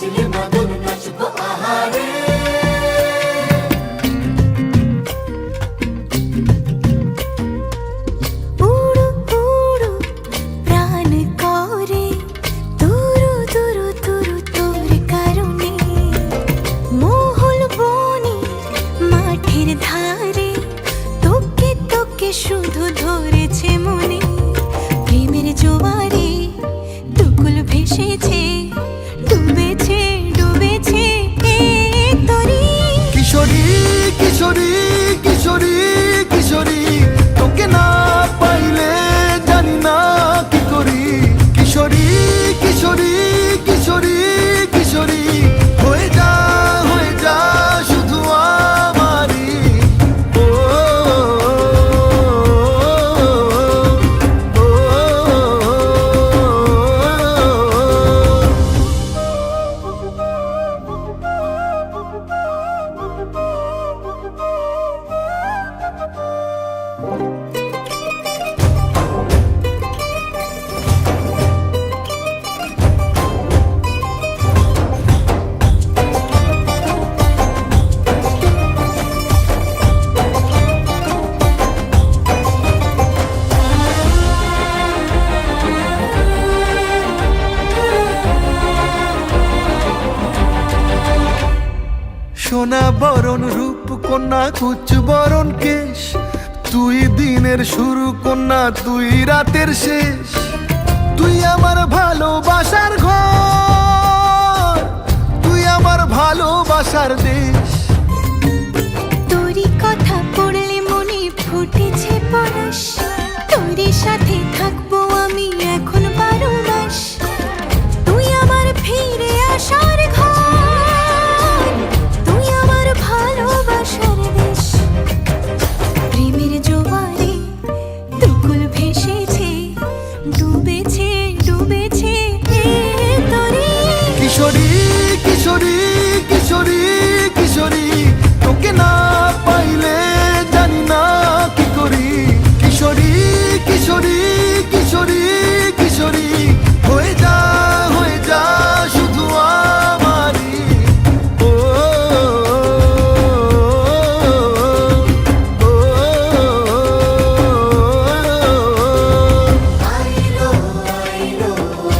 বাজলে মাদল নাচবো আহারে। উড়ু উড়ু প্রাণ করে তুরু তুরু তুরু তোর কারণে, মহল বনে মাঠের ধারে তোকে তোকে শুধু ধরেছে মনে। প্রেমের জোয়ারে দুকুল ভেসেছে, ডুবেছে ডুবেছে এ তরি। কিশোরী কিশোরী কিশোরী কিশোরী, তোকে না পাইলে জানি না কি করি। কিশোরী কিশোরী কিশোরী কিশোরী, হয়ে যা শুধু আমারই। ও সোনা বরণ রূপ কন্যা কুচ বরণ কেশ, তুই দিনের শুরু কন্যা তুই রাতের শেষ। তুই আমার ভালোবাসার ঘর, তুই আমার ভালোবাসার দেশ। তোরই কথা পড়লে মনে ফুটেছে পরশ, তোরই সাথে থাকবো আমি এখন 12 মাস। তুই আমার ফিরে আসার ঘর, তুই আমার ভালোবাসার দেশ। প্রেমের জোয়ারে দুকুল ভেসেছে, ডুবেছে ডুবেছে এ তরি। কিশোরী কিশোরী কিশোরী কিশোরী, তোকে না পাইলে জানি না কি করি। কিশোরী কিশোরী কিশোরী কিশোরী, হয়ে যা শুধু আমারই। ও আইলো আইলো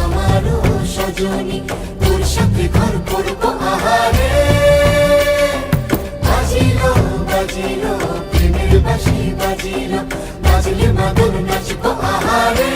আমারও সজনী, তোর সাথে ঘর করবো আহারে। বাজিলো বাজিলো প্রেমের বাঁশি বাজিলো, বাজলে মাদল নাচবো আহারে।